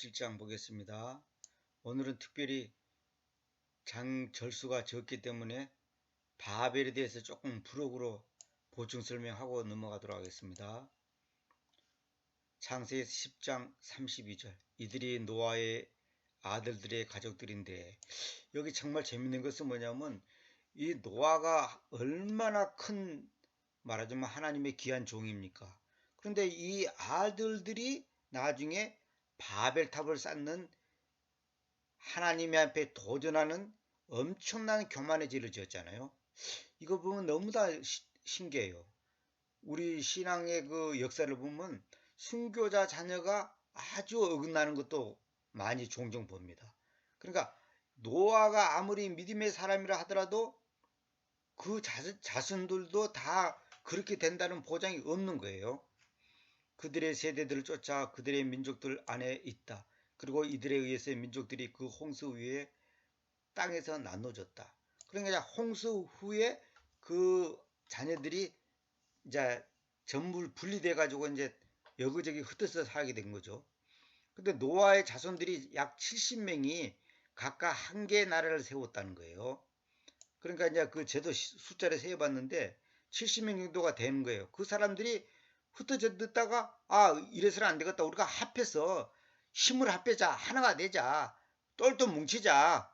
17장 보겠습니다. 오늘은 특별히 장절수가 적기 때문에 바벨에 대해서 조금 부록으로 보충 설명하고 넘어가도록 하겠습니다. 창세기 10장 32절 이들이 노아의 아들들의 가족들인데, 여기 정말 재밌는 것은 뭐냐면 이 노아가 얼마나 큰, 말하자면 하나님의 귀한 종입니까? 그런데 이 아들들이 나중에 바벨탑을 쌓는, 하나님 앞에 도전하는 엄청난 교만의 죄를 지었잖아요. 이거 보면 너무 다 신기해요. 우리 신앙의 그 역사를 보면 순교자 자녀가 아주 어긋나는 것도 많이 종종 봅니다. 그러니까 노아가 아무리 믿음의 사람이라 하더라도 그 자손들도 다 그렇게 된다는 보장이 없는 거예요. 그들의 세대들을 쫓아 그들의 민족들 안에 있다. 그리고 이들에 의해서 민족들이 그 홍수 위에 땅에서 나눠졌다. 그러니까 홍수 후에 그 자녀들이 이제 전부 분리돼 가지고 이제 여기저기 흩어져 살게 된 거죠. 근데 노아의 자손들이 약 70명이 각각 한 개의 나라를 세웠다는 거예요. 그러니까 이제 그 제도 숫자를 세어봤는데 70명 정도가 되는 거예요. 그 사람들이 흩어져 듣다가 이래서는 안 되겠다. 우리가 합해서 힘을 합해자. 하나가 되자. 똘똘 뭉치자.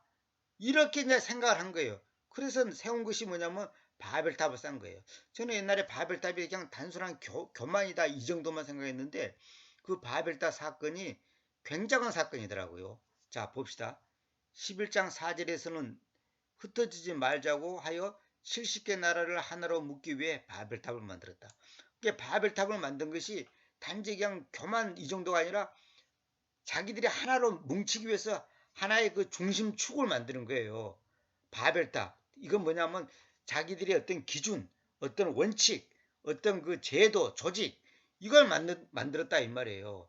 이렇게 이제 생각을 한 거예요. 그래서 세운 것이 뭐냐면 바벨탑을 쌓은 거예요. 저는 옛날에 바벨탑이 그냥 단순한 교만이다 이 정도만 생각했는데 그 바벨탑 사건이 굉장한 사건이더라고요. 자, 봅시다. 11장 4절에서는 흩어지지 말자고 하여 70개 나라를 하나로 묶기 위해 바벨탑을 만들었다. 바벨탑을 만든 것이 단지 그냥 교만 이 정도가 아니라 자기들이 하나로 뭉치기 위해서 하나의 그 중심축을 만드는 거예요. 바벨탑. 이건 뭐냐면 자기들의 어떤 기준, 어떤 원칙, 어떤 그 제도, 조직, 이걸 만들었다 이 말이에요.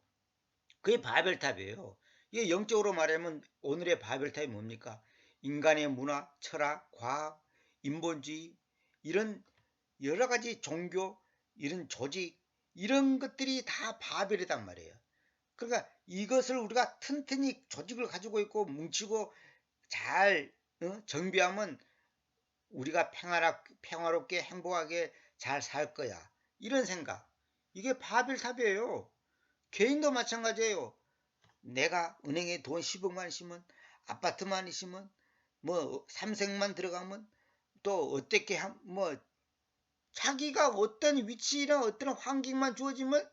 그게 바벨탑이에요. 이게 영적으로 말하면 오늘의 바벨탑이 뭡니까? 인간의 문화, 철학, 과학, 인본주의, 이런 여러 가지 종교, 이런 조직, 이런 것들이 다 바벨이란 말이에요. 그러니까 이것을 우리가 튼튼히 조직을 가지고 있고 뭉치고 잘 정비하면 우리가 평화롭게 행복하게 잘 살 거야. 이런 생각. 이게 바벨탑이에요. 개인도 마찬가지예요. 내가 은행에 돈 10억만 있으면, 아파트만 있으면, 뭐 삼색만 들어가면 또 어떻게 뭐 자기가 어떤 위치나 어떤 환경만 주어지면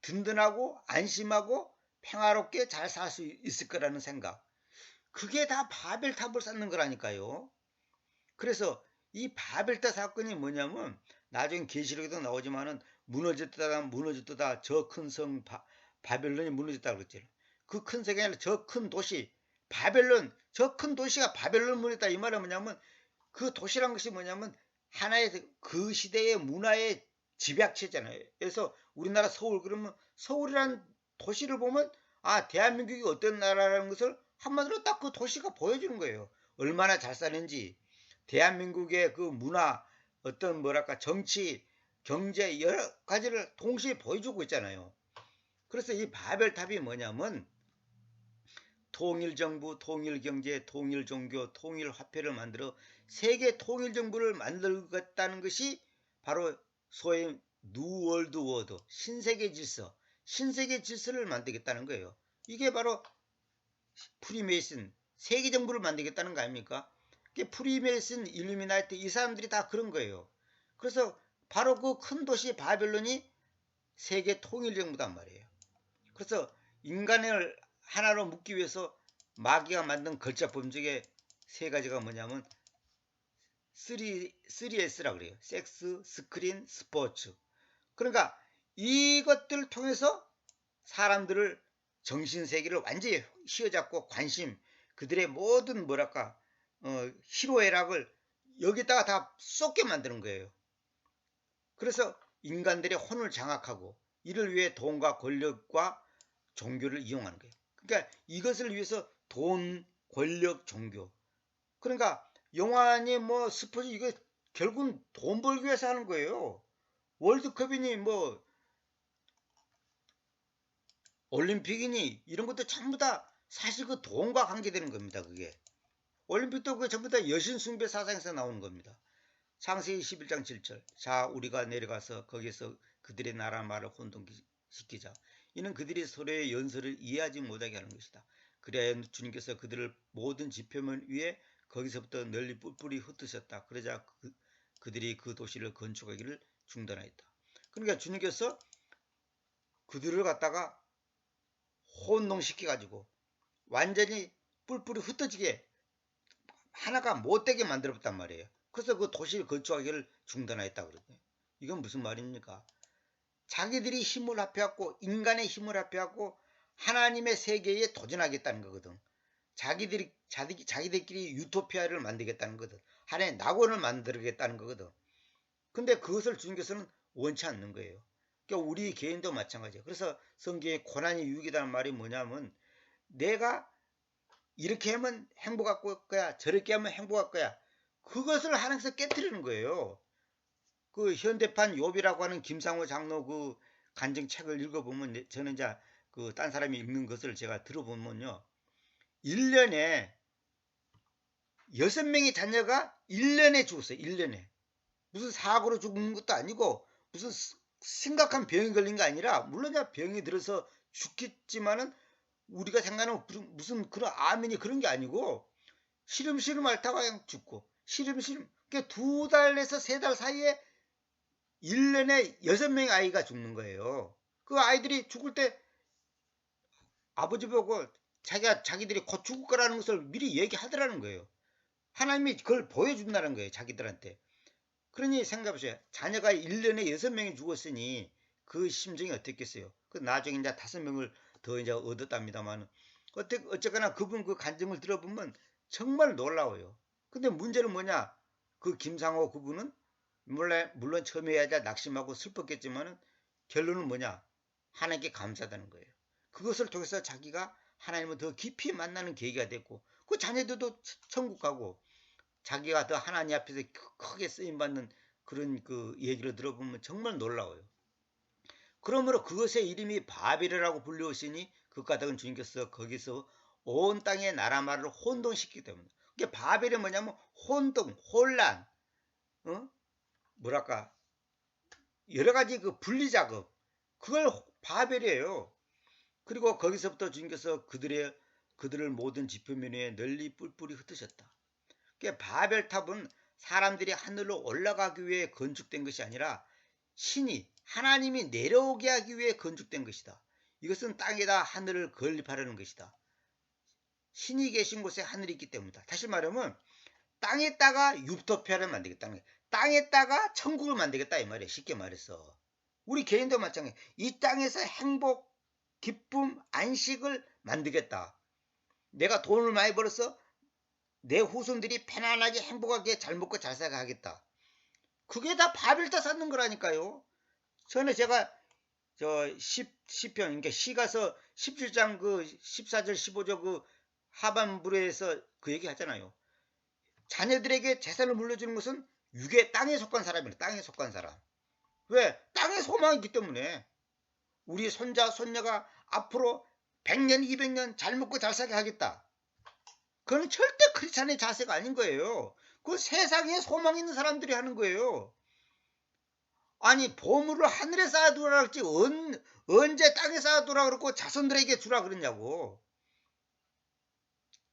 든든하고 안심하고 평화롭게 잘 살 수 있을 거라는 생각. 그게 다 바벨탑을 쌓는 거라니까요. 그래서 이 바벨탑 사건이 뭐냐면 나중에 계시록에도 나오지만은 무너졌다 저 큰 성 바벨론이 무너졌다고 그랬죠. 그 큰 성이 아니라 저 큰 도시 바벨론, 저 큰 도시가 바벨론 무너졌다 이 말은 뭐냐면 그 도시란 것이 뭐냐면 하나의 그 시대의 문화의 집약체잖아요. 그래서 우리나라 서울 그러면 서울이란 도시를 보면 대한민국이 어떤 나라라는 것을 한마디로 딱 그 도시가 보여주는 거예요. 얼마나 잘 사는지, 대한민국의 그 문화, 어떤 뭐랄까 정치, 경제 여러 가지를 동시에 보여주고 있잖아요. 그래서 이 바벨탑이 뭐냐면 통일정부, 통일경제, 통일종교, 통일화폐를 만들어 세계 통일정부를 만들겠다는 것이 바로 소위 뉴월드 워드, 신세계 질서, 신세계 질서를 만들겠다는 거예요. 이게 바로 프리메이슨, 세계정부를 만들겠다는 거 아닙니까? 프리메이슨, 일루미나티 이 사람들이 다 그런 거예요. 그래서 바로 그 큰 도시 바벨론이 세계 통일정부단 말이에요. 그래서 인간을 하나로 묶기 위해서 마귀가 만든 걸작범 중에 세 가지가 뭐냐면 3S라고 그래요. 섹스, 스크린, 스포츠. 그러니까 이것들을 통해서 사람들을 정신세계를 완전히 휘어잡고 관심, 그들의 모든 뭐랄까 희로애락을 여기다가 다 쏟게 만드는 거예요. 그래서 인간들의 혼을 장악하고 이를 위해 돈과 권력과 종교를 이용하는 거예요. 그러니까 이것을 위해서 돈, 권력, 종교. 그러니까 영화니 뭐 스포츠 이거 결국은 돈 벌기 위해서 하는 거예요. 월드컵이니 뭐 올림픽이니 이런 것도 전부 다 사실 그 돈과 관계되는 겁니다. 그게 올림픽도 그 전부 다 여신 숭배 사상에서 나오는 겁니다. 창세기 11장 7절. 자, 우리가 내려가서 거기서 그들의 나라 말을 혼동시키자. 이는 그들이 서로의 연설을 이해하지 못하게 하는 것이다. 그래야 주님께서 그들을 모든 지표면 위에 거기서부터 널리 뿔뿔이 흩으셨다. 그러자 그들이 그 도시를 건축하기를 중단하였다. 그러니까 주님께서 그들을 갖다가 혼동시켜 가지고 완전히 뿔뿔이 흩어지게 하나가 못되게 만들었단 말이에요. 그래서 그 도시를 건축하기를 중단하였다 그러거든요. 이건 무슨 말입니까? 자기들이 힘을 합해갖고 인간의 힘을 합해갖고 하나님의 세계에 도전하겠다는 거거든. 자기들끼리 유토피아를 만들겠다는 거거든. 하나의 낙원을 만들겠다는 거거든. 근데 그것을 주님께서는 원치 않는 거예요. 그러니까 우리 개인도 마찬가지예요. 그래서 성경에 고난이 유익이라는 말이 뭐냐면 내가 이렇게 하면 행복할 거야. 저렇게 하면 행복할 거야. 그것을 하나님께서 깨뜨리는 거예요. 그 현대판 욥이라고 하는 김상호 장로 그 간증책을 읽어보면 저는 이제 그 딴 사람이 읽는 것을 제가 들어보면요. 1년에 6명의 자녀가 1년에 죽었어요. 1년에. 무슨 사고로 죽은 것도 아니고 무슨 심각한 병이 걸린 게 아니라 물론 병이 들어서 죽겠지만은 우리가 생각하는 무슨 그런 아멘이 그런 게 아니고 시름시름 앓다가 그냥 죽고 시름시름 그러니까 2달에서 3달 사이에 1년에 6명의 아이가 죽는 거예요. 그 아이들이 죽을 때 아버지 보고 자기들이 곧 죽을 거라는 것을 미리 얘기하더라는 거예요. 하나님이 그걸 보여준다는 거예요. 자기들한테. 그러니 생각해보세요. 자녀가 1년에 6명이 죽었으니 그 심정이 어땠겠어요. 그 나중에 이제 5명을 더 이제 얻었답니다만 어쨌거나 그분 그 간증을 들어보면 정말 놀라워요. 근데 문제는 뭐냐? 그 김상호 그분은 물론 처음에 해야 낙심하고 슬펐겠지만 결론은 뭐냐? 하나님께 감사하다는 거예요. 그것을 통해서 자기가 하나님을 더 깊이 만나는 계기가 됐고 그 자녀들도 천국 가고 자기가 더 하나님 앞에서 크게 쓰임받는 그런 그 얘기를 들어보면 정말 놀라워요. 그러므로 그것의 이름이 바벨이라고 불리우시니 그 까닭은 주님께서 거기서 온 땅의 나라 말을 혼동시키기 때문에. 그게 바벨이 뭐냐면 혼동, 혼란, 뭐랄까 여러 가지 그 분리 작업 그걸 바벨이에요. 그리고 거기서부터 주님께서 그들을 모든 지표면 위에 널리 뿔뿔이 흩으셨다. 그러니까 바벨탑은 사람들이 하늘로 올라가기 위해 건축된 것이 아니라 신이 하나님이 내려오게 하기 위해 건축된 것이다. 이것은 땅에다 하늘을 건립하려는 것이다. 신이 계신 곳에 하늘이 있기 때문이다. 다시 말하면 땅에다가 유토피아를 만들겠다는 거예요. 땅에다가 천국을 만들겠다 이 말이에요. 쉽게 말해서. 우리 개인도 마찬가지예요. 이 땅에서 행복, 기쁨, 안식을 만들겠다. 내가 돈을 많이 벌어서 내 후손들이 편안하게 행복하게 잘 먹고 잘 살아가겠다. 그게 다 바벨탑 쌓는 거라니까요. 전에 제가 시편 그러니까 시가서 17장 그 14절 15절 그 하반부에서 그 얘기 하잖아요. 자녀들에게 재산을 물려주는 것은 땅에 속한 사람이에요. 땅에 속한 사람. 왜? 땅에 소망이 있기 때문에 우리 손자 손녀가 앞으로 100년 200년 잘 먹고 잘 살게 하겠다. 그건 절대 크리스찬의 자세가 아닌 거예요. 그 세상에 소망 있는 사람들이 하는 거예요. 아니 보물을 하늘에 쌓아두라 그랬지 언제 땅에 쌓아두라 그랬고 자손들에게 주라 그랬냐고.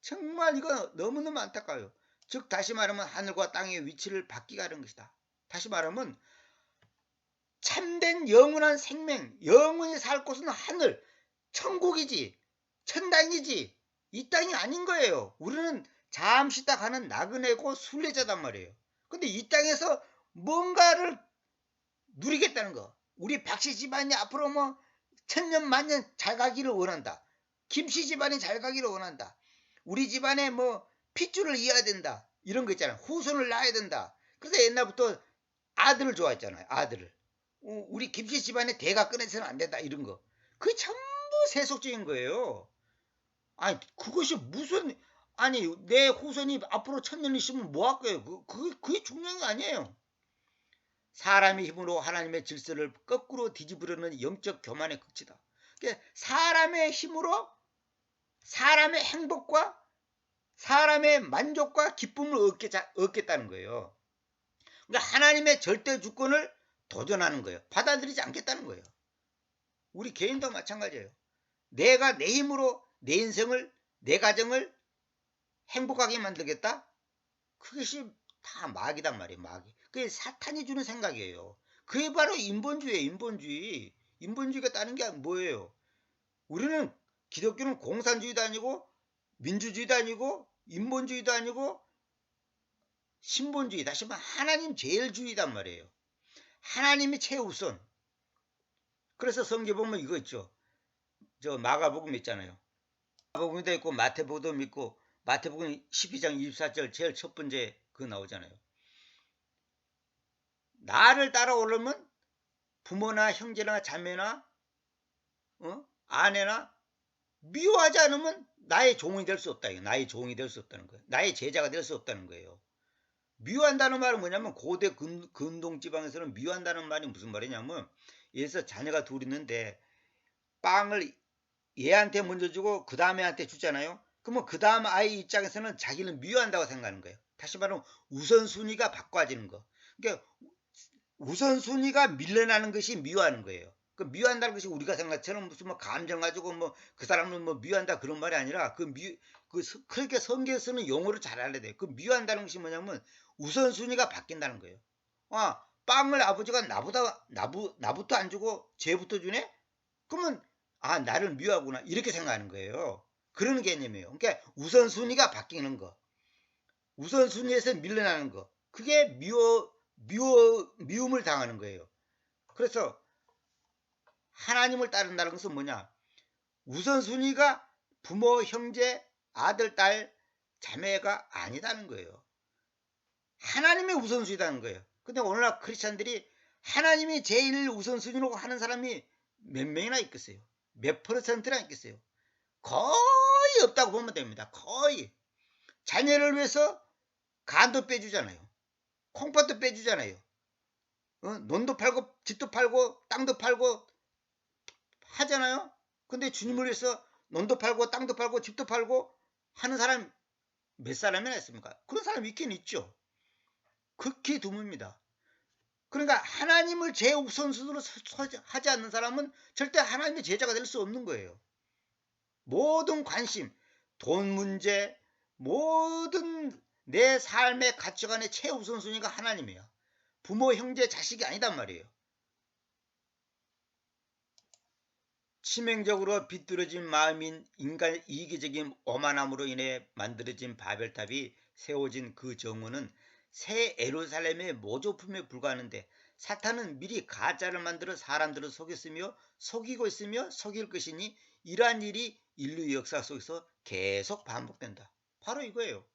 정말 이거 너무너무 안타까워요. 즉 다시 말하면 하늘과 땅의 위치를 바뀌게 하는 것이다. 다시 말하면 참된 영원한 생명, 영원히 살 곳은 하늘, 천국이지, 천당이지 이 땅이 아닌 거예요. 우리는 잠시 딱 하는 나그네고 순례자단 말이에요. 근데 이 땅에서 뭔가를 누리겠다는 거. 우리 박씨 집안이 앞으로 뭐 천년 만년 잘 가기를 원한다. 김씨 집안이 잘 가기를 원한다. 우리 집안에 뭐 핏줄을 이어야 된다. 이런 거 있잖아요. 후손을 낳아야 된다. 그래서 옛날부터 아들을 좋아했잖아요. 아들을. 우리 김씨 집안에 대가 끊어서는 안 된다. 이런 거. 그게 전부 세속적인 거예요. 아니 그것이 무슨 아니 내 후손이 앞으로 천년 있으면 뭐 할 거예요. 그게 중요한 게 아니에요. 사람의 힘으로 하나님의 질서를 거꾸로 뒤집으려는 영적 교만의 극치다. 사람의 힘으로 사람의 행복과 사람의 만족과 기쁨을 얻겠다는 거예요. 그러니까 하나님의 절대 주권을 도전하는 거예요. 받아들이지 않겠다는 거예요. 우리 개인도 마찬가지예요. 내가 내 힘으로 내 인생을, 내 가정을 행복하게 만들겠다? 그것이 다 마귀단 말이에요. 마귀. 그게 사탄이 주는 생각이에요. 그게 바로 인본주의예요. 인본주의. 인본주의가 따는 게 뭐예요? 우리는 기독교는 공산주의도 아니고 민주주의도 아니고 인본주의도 아니고 신본주의, 다시 말하면 하나님 제일주의단 말이에요. 하나님이 최우선. 그래서 성경 보면 이거 있죠. 저 마가복음 있잖아요. 마가복음도 있고 마태복음도 있고 마태복음 12장 24절 제일 첫 번째 그거 나오잖아요. 나를 따라오려면 부모나 형제나 자매나 아내나 미워하지 않으면 나의 종이 될 수 없다. 나의 종이 될 수 없다는 거예요. 나의 제자가 될 수 없다는 거예요. 미워한다는 말은 뭐냐면 고대 근동지방에서는 미워한다는 말이 무슨 말이냐면 예서 자녀가 둘 있는데 빵을 얘한테 먼저 주고 그 다음에 한테 주잖아요. 그러면 그 다음 아이 입장에서는 자기는 미워한다고 생각하는 거예요. 다시 말하면 우선순위가 바꿔지는 거. 그러니까 우선순위가 밀려나는 것이 미워하는 거예요. 그 미워한다는 것이 우리가 생각처럼 무슨 뭐 감정 가지고 뭐 그 사람은 뭐 미워한다 그런 말이 아니라 그렇게 성경에서는 용어를 잘 알아야 돼요. 그 미워한다는 것이 뭐냐면 우선순위가 바뀐다는 거예요. 빵을 아버지가 나부터 안 주고 쟤부터 주네? 그러면 나를 미워하구나 이렇게 생각하는 거예요. 그런 개념이에요. 그러니까 우선순위가 바뀌는 거. 우선순위에서 밀려나는 거. 그게 미움을 당하는 거예요. 그래서 하나님을 따른다는 것은 뭐냐? 우선순위가 부모, 형제, 아들, 딸, 자매가 아니다는 거예요. 하나님의 우선순위라는 거예요. 근데 오늘날 크리스찬들이 하나님이 제일 우선순위로 하는 사람이 몇 명이나 있겠어요? 몇 퍼센트나 있겠어요? 거의 없다고 보면 됩니다. 거의. 자녀를 위해서 간도 빼주잖아요. 콩팥도 빼주잖아요. 논도 팔고 집도 팔고 땅도 팔고 하잖아요. 근데 주님을 위해서 논도 팔고 땅도 팔고 집도 팔고 하는 사람 몇 사람이나 있습니까? 그런 사람이 있긴 있죠. 극히 드뭅니다. 그러니까 하나님을 제우선순위로 하지 않는 사람은 절대 하나님의 제자가 될 수 없는 거예요. 모든 관심, 돈 문제, 모든 내 삶의 가치관의 최우선순위가 하나님이에요. 부모, 형제, 자식이 아니단 말이에요. 치명적으로 비뚤어진 마음인 인간의 이기적인 오만함으로 인해 만들어진 바벨탑이 세워진 그 정원은 새 예루살렘의 모조품에 불과하는데 사탄은 미리 가짜를 만들어 사람들을 속이고 있으며 속일 것이니 이러한 일이 인류 역사 속에서 계속 반복된다. 바로 이거예요.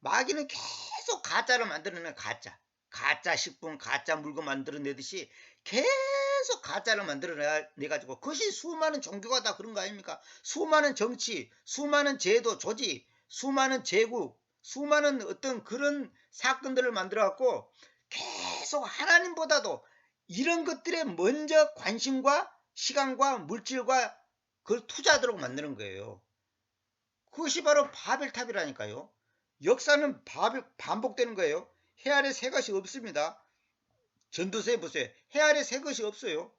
마귀는 계속 가짜를 만들어내는 가짜 식품, 가짜 물건 만들어내듯이 계속 가짜를 만들어내가지고 그것이 수많은 종교가 다 그런 거 아닙니까? 수많은 정치, 수많은 제도, 조직, 수많은 제국, 수많은 어떤 그런 사건들을 만들어갖고 계속 하나님보다도 이런 것들에 먼저 관심과 시간과 물질과 그걸 투자하도록 만드는 거예요. 그것이 바로 바벨탑이라니까요. 역사는 반복되는 거예요. 해 아래 새 것이 없습니다. 전도서에 보세요. 해 아래 새 것이 없어요.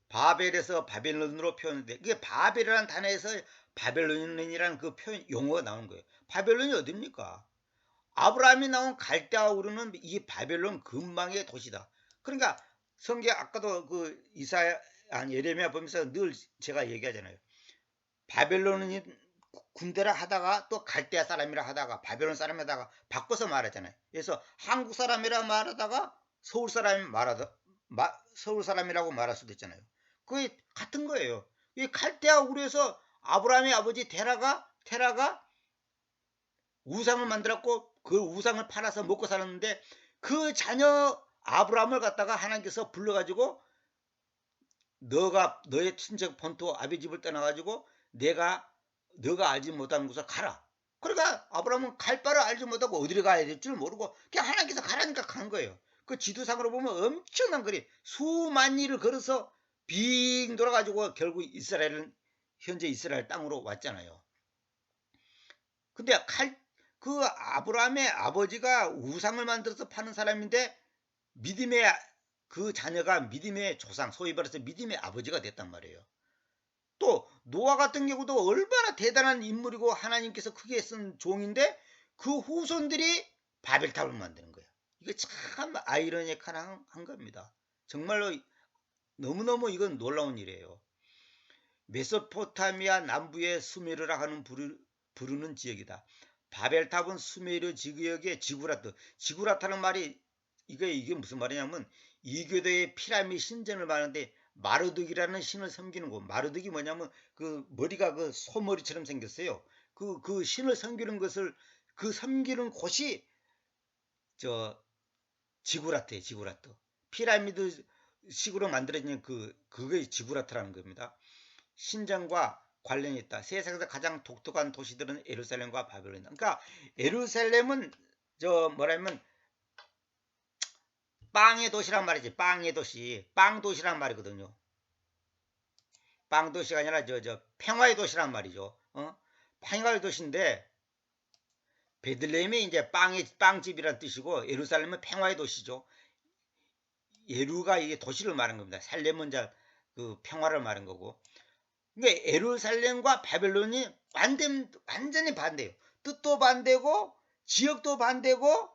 바벨에서 바벨론으로 표현돼. 이게 바벨이라는 단어에서 바벨론이라는 그 표현 용어가 나오는 거예요. 바벨론이 어딥니까? 아브라함이 나온 갈대아 우르는 이 바벨론 근방의 도시다. 그러니까 성경 아까도 그 예레미야 보면서 늘 제가 얘기하잖아요. 바벨론이 군대라 하다가 또 갈대아 사람이라 하다가 바벨론 사람이라 하다가 바꿔서 말하잖아요. 그래서 한국 사람이라 말하다가 서울 사람이라고 말할 수도 있잖아요. 그게 같은 거예요. 이 갈대아 우르에서 아브라함의 아버지 테라가 우상을 만들었고 그 우상을 팔아서 먹고 살았는데 그 자녀 아브라함을 갖다가 하나님께서 불러가지고 너의 친척 본토 아비 집을 떠나가지고 너가 알지 못하는 곳에 가라. 그러니까 아브라함은 갈 바를 알지 못하고 어디를 가야 될 줄 모르고 그냥 하나님께서 가라니까 간 거예요. 그 지도상으로 보면 엄청난 거리 수만 리를 걸어서 빙 돌아가지고 결국 이스라엘은 현재 이스라엘 땅으로 왔잖아요. 근데 그 아브라함의 아버지가 우상을 만들어서 파는 사람인데 믿음의 그 자녀가 믿음의 조상, 소위 말해서 믿음의 아버지가 됐단 말이에요. 또 노아 같은 경우도 얼마나 대단한 인물이고 하나님께서 크게 쓴 종인데 그 후손들이 바벨탑을 만드는 거예요. 이게 참 아이러니컬한 겁니다. 정말로 너무너무 이건 놀라운 일이에요. 메소포타미아 남부의 수메르라 하는 부르는 지역이다. 바벨탑은 수메르 지역의 지구라타는 말이 이게 무슨 말이냐면 이교도의 피라미드 신전을 말하는데 마르둑이라는 신을 섬기는 곳. 마르둑이 뭐냐면 그 머리가 그 소머리처럼 생겼어요. 그 신을 섬기는 것을 그 섬기는 곳이 저 지구라트예요. 지구라트. 피라미드 식으로 만들어진 그게 지구라트라는 겁니다. 신전과 관련이 있다. 세상에서 가장 독특한 도시들은 예루살렘과 바벨론이다. 그러니까 예루살렘은 저 뭐라면 빵의 도시란 말이지. 빵의 도시. 빵 도시란 말이거든요. 빵 도시가 아니라 저 평화의 도시란 말이죠. 평화의 도시인데 베들레헴이 이제 빵집이란 뜻이고 예루살렘은 평화의 도시죠. 예루가 이게 도시를 말한 겁니다. 살렘은 그 평화를 말한 거고. 그러니까 예루살렘과 바벨론이 완전히 반대예요. 뜻도 반대고 지역도 반대고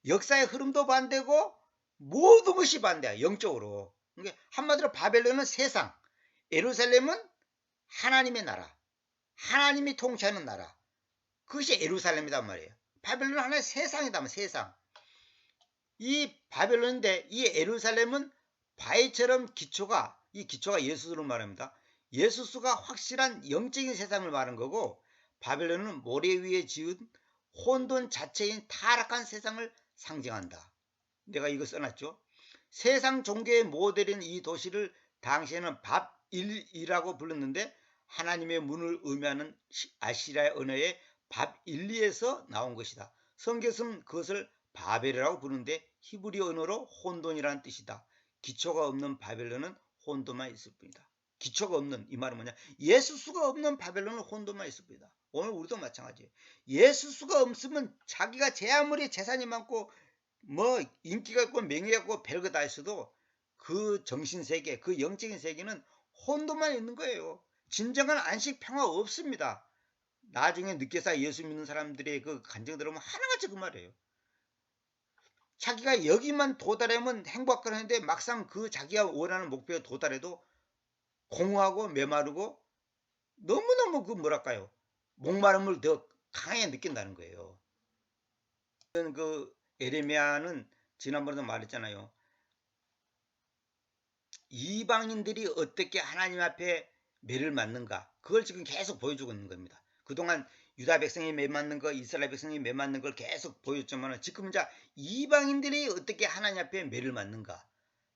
역사의 흐름도 반대고 모든 것이 반대야. 영적으로. 그러니까 한마디로 바벨론은 세상, 예루살렘은 하나님의 나라, 하나님이 통치하는 나라. 그것이 예루살렘이란 말이에요. 바벨론은 하나의 세상이다. 세상. 이 바벨론인데 이 예루살렘은 바위처럼 기초가 예수를 말합니다. 예수수가 확실한 영적인 세상을 말하는 거고 바벨론은 모래 위에 지은 혼돈 자체인 타락한 세상을 상징한다. 내가 이거 써놨죠. 세상 종교의 모델인 이 도시를 당시에는 밥일이라고 불렀는데 하나님의 문을 의미하는 아시리아 언어의 밥일리에서 나온 것이다. 성경은 그것을 바벨이라고 부르는데 히브리 언어로 혼돈이라는 뜻이다. 기초가 없는 바벨론은 혼돈만 있을 뿐이다. 기초가 없는 이 말은 뭐냐? 예수수가 없는 바벨론은 혼돈만 있을 뿐이다. 오늘 우리도 마찬가지예요. 예수수가 없으면 자기가 제 아무리 재산이 많고 뭐 인기가 있고 명예가 있고 별거 다 있어도 그 정신세계, 그 영적인 세계는 혼돈만 있는 거예요. 진정한 안식 평화 없습니다. 나중에 늦게서 예수 믿는 사람들의 그 간증 들으면 하나같이 그 말이에요. 자기가 여기만 도달하면 행복하는데 막상 그 자기가 원하는 목표에 도달해도 공허하고 메마르고 너무너무 그 뭐랄까요, 목마름을 더 강하게 느낀다는 거예요. 그 에레미야는 지난번에도 말했잖아요. 이방인들이 어떻게 하나님 앞에 매를 맞는가, 그걸 지금 계속 보여주고 있는 겁니다. 그동안 유다 백성이 매 맞는 거, 이스라엘 백성이 매 맞는 걸 계속 보여줬지만 지금 이제 이방인들이 어떻게 하나님 앞에 매를 맞는가,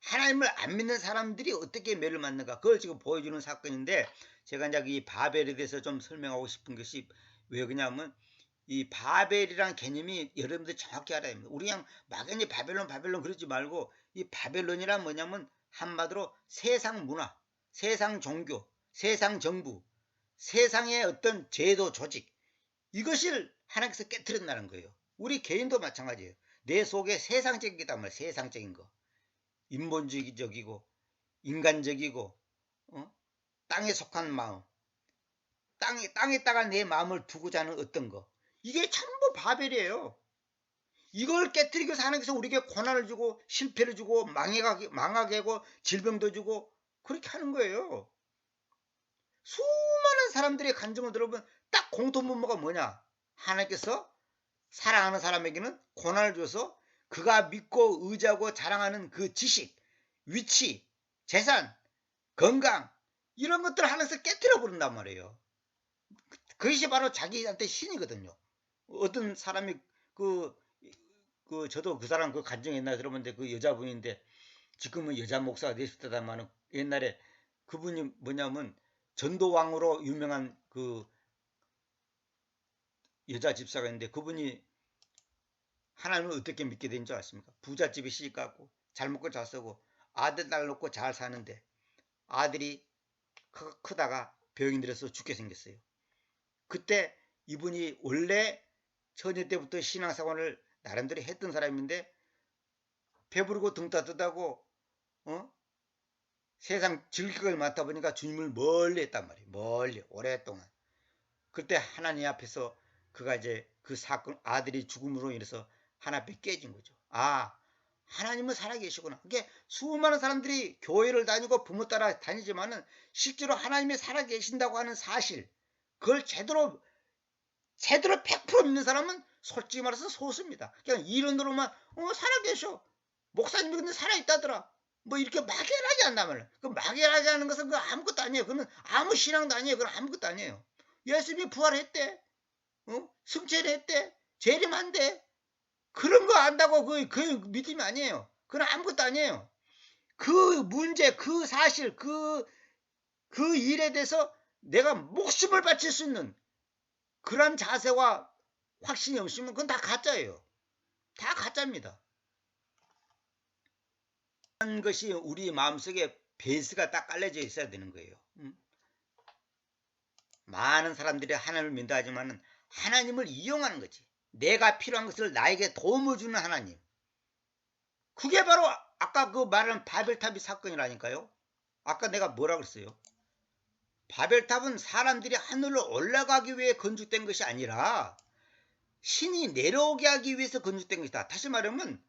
하나님을 안 믿는 사람들이 어떻게 매를 맞는가, 그걸 지금 보여주는 사건인데, 제가 이제 이 바벨에 대해서 좀 설명하고 싶은 것이 왜 그러냐면, 이 바벨이라는 개념이 여러분들 정확히 알아야 됩니다. 우리 그냥 막연히 바벨론 그러지 말고, 이 바벨론이란 뭐냐면 한마디로 세상 문화, 세상 종교, 세상 정부, 세상의 어떤 제도 조직, 이것을 하나님께서 깨뜨린다는 거예요. 우리 개인도 마찬가지예요. 내 속에 세상적인 게 있단 말이에요. 세상적인 거. 인본주의적이고 인간적이고 땅에 속한 마음, 땅에다가 내 마음을 두고자 하는 어떤 거, 이게 전부 바벨이에요. 이걸 깨뜨리기 위해서 하나님께서 우리에게 고난을 주고 실패를 주고 망하게 하고 질병도 주고 그렇게 하는 거예요. 수많은 사람들의 간증을 들어보면 딱 공통분모가 뭐냐? 하나님께서 사랑하는 사람에게는 고난을 줘서 그가 믿고 의지하고 자랑하는 그 지식, 위치, 재산, 건강, 이런 것들을 하나님께서 깨뜨려 버린단 말이에요. 그것이 바로 자기한테 신이거든요. 어떤 사람이 저도 그 사람 그 간증 옛날에 들어봤는데, 그 여자분인데 지금은 여자 목사가 되셨다만 옛날에 그분이 뭐냐면 전도왕으로 유명한 그 여자 집사가 있는데, 그분이 하나님을 어떻게 믿게 된 줄 아십니까? 부잣집에 시집가고 잘 먹고 잘 쓰고 아들 딸 놓고 잘 사는데 아들이 크다가 병이 들어서 죽게 생겼어요. 그때 이분이 원래 처녀 때부터 신앙생활을 나름대로 했던 사람인데 배부르고 등 따뜻하고 세상 즐길 많다 보니까 주님을 멀리 했단 말이에요. 멀리 오랫동안. 그때 하나님 앞에서 그가 이제 그 사건 아들이 죽음으로 인해서 하나님 앞에 깨진 거죠. 아, 하나님은 살아계시구나. 그게 수많은 사람들이 교회를 다니고 부모 따라 다니지만은 실제로 하나님이 살아계신다고 하는 사실, 그걸 제대로 100% 믿는 사람은 솔직히 말해서 소수입니다. 그냥 이론으로만 살아계셔. 목사님이 근데 살아있다더라. 뭐 이렇게 막연하게 한다면 그 막연하게 하는 것은 그 아무것도 아니에요. 그건 아무 신앙도 아니에요. 그건 아무것도 아니에요. 예수님이 부활했대. 승천했대. 재림한대. 그런 거 안다고 그 믿음이 아니에요. 그건 아무것도 아니에요. 그 문제, 그 사실, 그 일에 대해서 내가 목숨을 바칠 수 있는 그런 자세와 확신이 없으면 그건 다 가짜예요. 다 가짜입니다. 그런 것이 우리 마음속에 베이스가 딱 깔려져 있어야 되는 거예요. 많은 사람들이 하나님을 믿다 하지만 하나님을 이용하는 거지. 내가 필요한 것을 나에게 도움을 주는 하나님. 그게 바로 아까 그 말하는 바벨탑이 사건이라니까요. 아까 내가 뭐라 그랬어요? 바벨탑은 사람들이 하늘로 올라가기 위해 건축된 것이 아니라 신이 내려오게 하기 위해서 건축된 것이다. 다시 말하면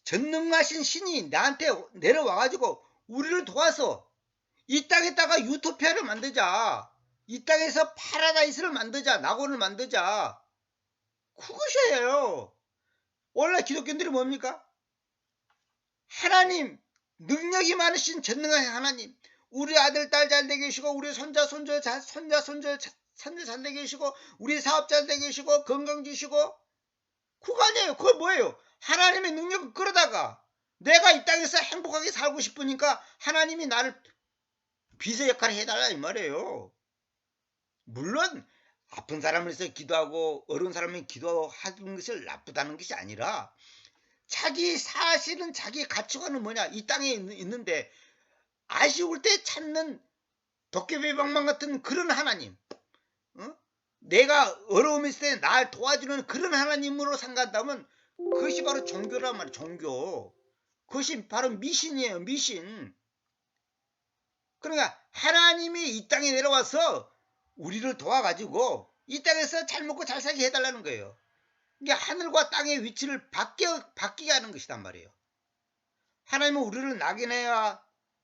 전능하신 신이 나한테 내려와가지고 우리를 도와서 이 땅에다가 유토피아를 만들자. 이 땅에서 파라다이스를 만들자. 낙원을 만들자. 그것이에요. 원래 기독교인들이 뭡니까? 하나님, 능력이 많으신 전능한 하나님, 우리 아들 딸 잘 되게 계시고 우리 손자 손자 잘 되게 계시고 우리 사업 잘 되게 계시고 건강 주시고 그거 아니에요. 그거 뭐예요? 하나님의 능력을 끌어다가 내가 이 땅에서 행복하게 살고 싶으니까 하나님이 나를 비서 역할을 해달라 이 말이에요. 물론 아픈 사람을 위해서 기도하고 어려운 사람을 기도하는 것을 나쁘다는 것이 아니라 자기 사실은 자기 가치관은 뭐냐 이 땅에 있는데 아쉬울 때 찾는 도깨비방망 같은 그런 하나님, 내가 어려움이 있을 때 날 도와주는 그런 하나님으로 생각한다면 그것이 바로 종교란 말이에요. 종교. 그것이 바로 미신이에요. 미신. 그러니까 하나님이 이 땅에 내려와서 우리를 도와가지고 이 땅에서 잘 먹고 잘 살게 해달라는 거예요. 이게 하늘과 땅의 위치를 바뀌게 하는 것이단 말이에요. 하나님은 우리를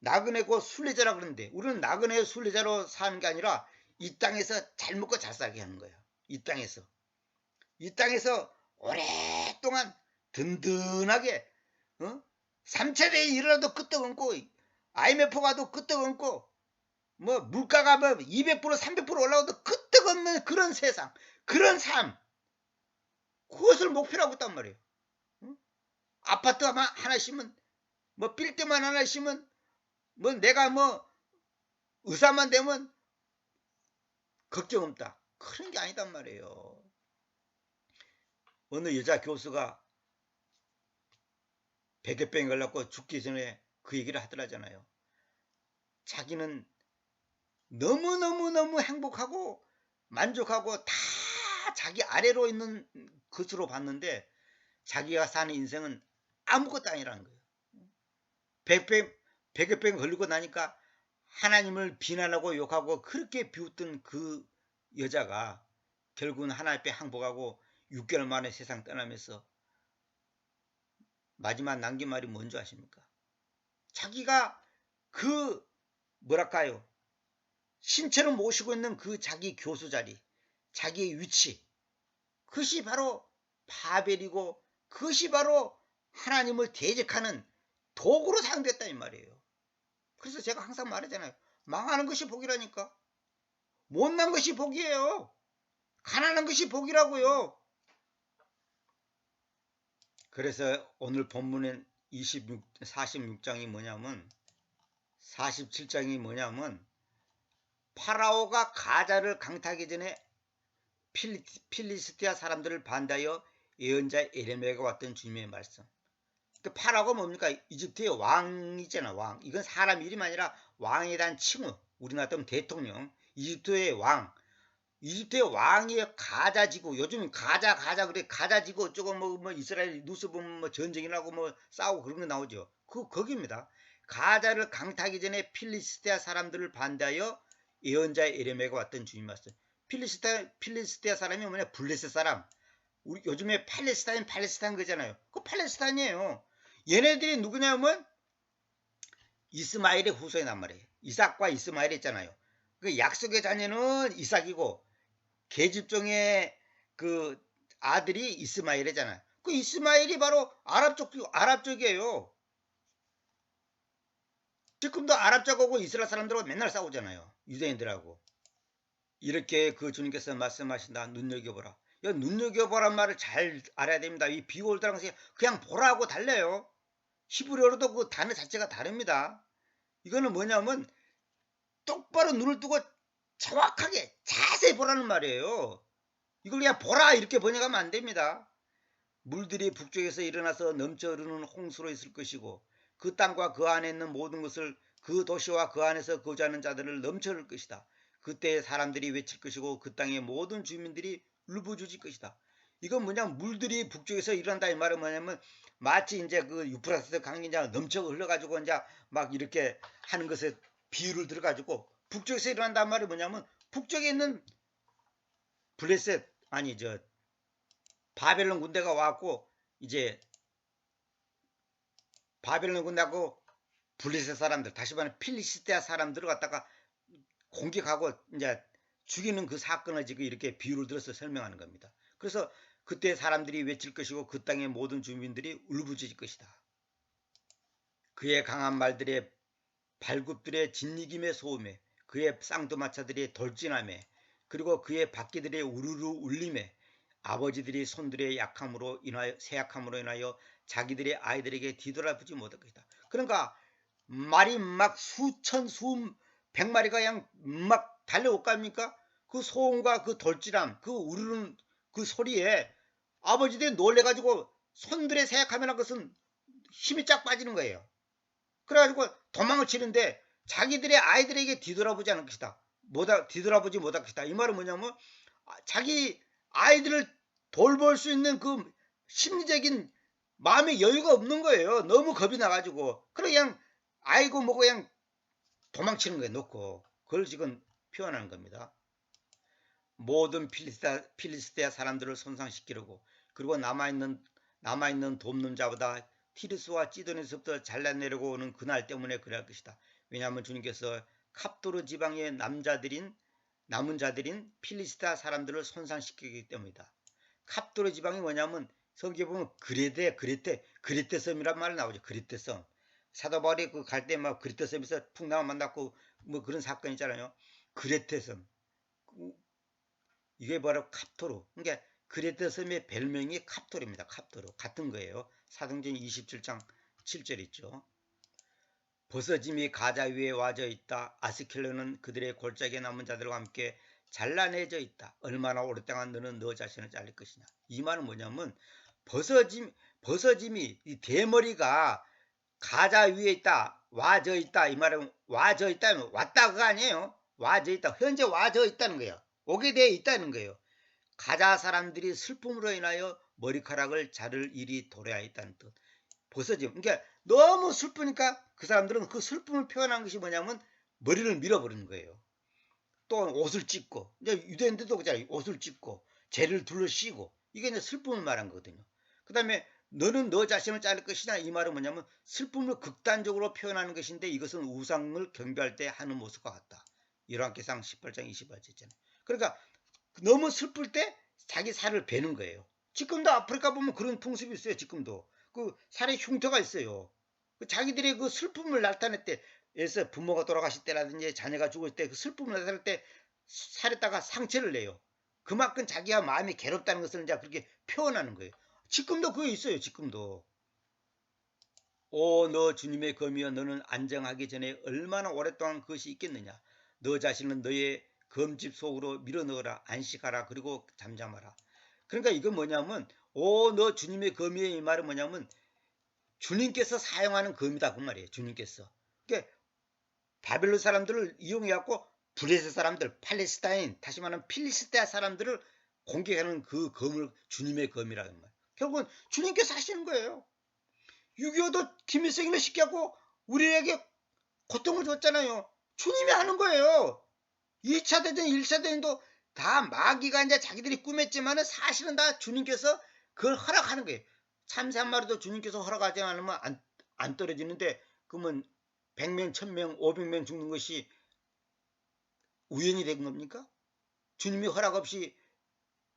나그네고 순례자라 그러는데 우리는 나그네 순례자로 사는 게 아니라 이 땅에서 잘 먹고 잘 살게 하는 거예요. 이 땅에서 오랫동안 든든하게 3차례에 일어나도 끄떡없고 IMF 가도 끄떡없고 뭐 물가가 뭐 200% 300% 올라가도 끄떡없는 그런 세상, 그런 삶, 그것을 목표로 하고 있단 말이에요. 아파트 하나 있으면 뭐 빌딩만 하나 있으면 뭐 내가 뭐 의사만 되면 걱정 없다. 그런 게 아니단 말이에요. 어느 여자 교수가 백혈병이 걸렸고 죽기 전에 그 얘기를 하더라잖아요. 자기는 너무너무 행복하고 만족하고 다 자기 아래로 있는 것으로 봤는데 자기가 사는 인생은 아무것도 아니라는 거예요. 백혈병 걸리고 나니까 하나님을 비난하고 욕하고 그렇게 비웃던 그 여자가 결국은 하나님 앞에 항복하고 6개월 만에 세상 떠나면서 마지막 남긴 말이 뭔지 아십니까? 자기가 그 뭐랄까요? 신체를 모시고 있는 그 자기 교수 자리, 자기의 위치, 그것이 바로 바벨이고 그것이 바로 하나님을 대적하는 도구로 사용됐다 이 말이에요. 그래서 제가 항상 말하잖아요. 망하는 것이 복이라니까. 못난 것이 복이에요. 가난한 것이 복이라고요. 그래서 오늘 본문엔 46장이 뭐냐면 47장이 뭐냐면 파라오가 가자를 강타하기 전에 필리스티아 사람들을 반대하여 예언자 에레미야가 왔던 주님의 말씀. 그 파라오가 뭡니까? 이집트의 왕이잖아, 왕. 이건 사람 이름이 아니라 왕에 대한 칭호. 우리나라 때면 대통령. 이집트의 왕. 이집트의 왕이 가자지구. 요즘 가자 그래. 가자지구 어쩌고 뭐 이스라엘 뉴스 보면 뭐 전쟁이라고 뭐 싸우고 그런 거 나오죠. 거기입니다. 가자를 강타하기 전에 필리스테아 사람들을 반대하여 예언자 에레미야가 왔던 주님 말씀. 필리스테아 사람이 뭐냐? 블레셋 사람. 우리 요즘에 팔레스타인 그잖아요. 그 팔레스타인이에요. 얘네들이 누구냐면 이스마엘의 후손이란 말이에요. 이삭과 이스마엘 있잖아요. 그 약속의 자녀는 이삭이고 계집종의 그 아들이 이스마엘이잖아요. 그 이스마엘이 바로 아랍족이에요. 지금도 아랍족하고 이스라엘 사람들하고 맨날 싸우잖아요. 유대인들하고. 이렇게 그 주님께서 말씀하신다. 눈여겨보라. 이 눈여겨보란 말을 잘 알아야 됩니다. 이 비올드라는 것이 그냥 보라고 달려요. 히브리어로도 그 단어 자체가 다릅니다. 이거는 뭐냐면 똑바로 눈을 뜨고 정확하게 자세히 보라는 말이에요. 이걸 그냥 보라 이렇게 번역하면 안 됩니다. 물들이 북쪽에서 일어나서 넘쳐 흐르는 홍수로 있을 것이고 그 땅과 그 안에 있는 모든 것을 그 도시와 그 안에서 거주하는 자들을 넘쳐 흐를 것이다. 그때 사람들이 외칠 것이고 그 땅의 모든 주민들이 울부짖을 것이다. 이건 뭐냐 물들이 북쪽에서 일어난다 이 말은 뭐냐면 마치 이제 그 유프라테스 강이 이제 넘쳐 흘러가지고 이제 막 이렇게 하는 것에 비유를 들어가지고 북쪽에서 일어난다는 말이 뭐냐면 북쪽에 있는 블레셋 아니 저 바벨론 군대가 와갖고 이제 바벨론 군대하고 블레셋 사람들 다시 말하면 필리스테아 사람들을 갖다가 공격하고 이제 죽이는 그 사건을 지금 이렇게 비유를 들어서 설명하는 겁니다. 그래서 그때 사람들이 외칠 것이고 그 땅의 모든 주민들이 울부짖을 것이다. 그의 강한 말들의 발굽들의 진리김의 소음에 그의 쌍두마차들의 돌진함에 그리고 그의 바퀴들의 우르르 울림에 아버지들이 손들의 약함으로 인하여 세약함으로 인하여 자기들의 아이들에게 뒤돌아보지 못할 것이다. 그러니까 말이 막 수천 수백마리가 그냥 막 달려올 거 아닙니까? 그 소음과 그 돌진함 그 우르르는 그 소리에 아버지들이 놀래가지고 손들의 세약함이라는 것은 힘이 쫙 빠지는 거예요. 그래가지고 도망을 치는데 자기들의 아이들에게 뒤돌아보지 않을 것이다. 뒤돌아보지 못할 것이다. 이 말은 뭐냐면 자기 아이들을 돌볼 수 있는 그 심리적인 마음의 여유가 없는 거예요. 너무 겁이 나가지고. 그냥 아이고 뭐고 그냥 도망치는 거예요. 놓고. 그걸 지금 표현하는 겁니다. 모든 필리스테아 사람들을 손상시키려고 그리고 남아있는 돕는 자보다 티르스와 찌돈에서부터 잘라내려고 오는 그날 때문에 그럴 것이다. 왜냐하면 주님께서 캅도르 지방의 남은 자들인 필리스타 사람들을 손상시키기 때문이다. 캅도르 지방이 뭐냐면 성경에 보면 그레테 섬이란 말이 나오죠. 그레테 섬. 사도 바울이 그 갈 때 막 그레테 섬에서 풍랑을 만났고 뭐 그런 사건 있잖아요. 그레테 섬. 이게 바로 캅토르. 그러니까 그레테 섬의 별명이 캅토르입니다. 캅토르. 같은 거예요. 사도행전 27장 7절 있죠. 버서짐이 가자 위에 와져 있다. 아스켈론은 그들의 골짜기에 남은 자들과 함께 잘라내져 있다. 얼마나 오랫동안 너는 너 자신을 잘릴 것이냐. 이 말은 뭐냐면 버서짐이 이 대머리가 가자 위에 있다. 와져 있다. 이 말은 와져 있다면 왔다가 아니에요. 와져 있다. 현재 와져 있다는 거예요. 오게 되어 있다는 거예요. 가자 사람들이 슬픔으로 인하여 머리카락을 자를 일이 도래하 있다는 뜻. 벗어짐. 그러니까 너무 슬프니까 그 사람들은 그 슬픔을 표현한 것이 뭐냐면 머리를 밀어버리는 거예요. 또 옷을 찢고 이제 유대인들도 그잖아요. 옷을 찢고 죄를 둘러씌고 이게 이제 슬픔을 말한 거거든요. 그 다음에 너는 너 자신을 자를 것이냐 이 말은 뭐냐면 슬픔을 극단적으로 표현하는 것인데 이것은 우상을 경배할 때 하는 모습과 같다. 열왕기상 18장 28절 있잖아요. 그러니까 너무 슬플 때 자기 살을 베는 거예요. 지금도 아프리카 보면 그런 풍습이 있어요. 지금도 그 살에 흉터가 있어요. 자기들의 그 슬픔을 나타낼 때에서 부모가 돌아가실 때라든지 자녀가 죽을 때 그 슬픔을 나타낼 때 살에다가 상처를 내요. 그만큼 자기가 마음이 괴롭다는 것을 이제 그렇게 표현하는 거예요. 지금도 그게 있어요. 지금도. 오, 너 주님의 검이여 너는 안정하기 전에 얼마나 오랫동안 그것이 있겠느냐. 너 자신은 너의 검집 속으로 밀어넣어라. 안식하라. 그리고 잠잠하라. 그러니까 이건 뭐냐면 오, 너 주님의 검이여 이 말은 뭐냐면 주님께서 사용하는 검이다 그 말이에요. 주님께서. 그러니까 바벨론 사람들을 이용해 갖고 브레스 사람들, 팔레스타인, 다시 말하면 필리스테아 사람들을 공격하는 그 검을 주님의 검이라는 말이에요. 결국은 주님께서 하시는 거예요. 6.25도 김일성이나 시켜갖고 우리에게 고통을 줬잖아요. 주님이 하는 거예요. 2차 대전, 1차 대전도 다 마귀가 이제 자기들이 꾸몄지만은 사실은 다 주님께서 그걸 허락하는 거예요. 참새 한 마리도 주님께서 허락하지 않으면 안 떨어지는데, 그러면 100명, 1000명, 500명 죽는 것이 우연이 된 겁니까? 주님이 허락 없이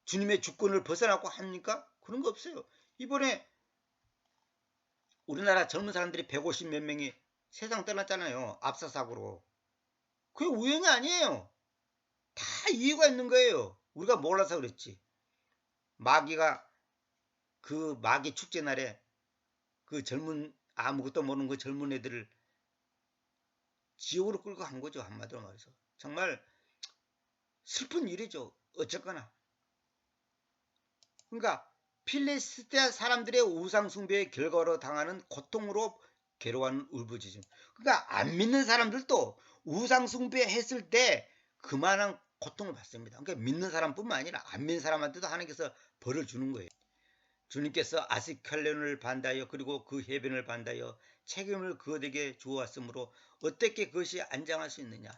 주님의 주권을 벗어나고 합니까? 그런 거 없어요. 이번에 우리나라 젊은 사람들이 150 몇 명이 세상 떠났잖아요. 압사사고로. 그게 우연이 아니에요. 다 이유가 있는 거예요. 우리가 몰라서 그랬지. 마귀가 그 마귀 축제 날에 그 젊은 아무것도 모르는 그 젊은 애들을 지옥으로 끌고 간 거죠. 한마디로 말해서. 정말 슬픈 일이죠. 어쨌거나. 그러니까 필리스테아 사람들의 우상 숭배의 결과로 당하는 고통으로 괴로워하는 울부짖음. 그러니까 안 믿는 사람들도 우상 숭배했을 때 그만한 고통을 받습니다. 그러니까 믿는 사람뿐만 아니라 안 믿는 사람한테도 하나님께서 벌을 주는 거예요. 주님께서 아스칼론을 반대하여 그리고 그 해변을 반대하여 책임을 그들에게 주어왔으므로 어떻게 그것이 안장할 수 있느냐.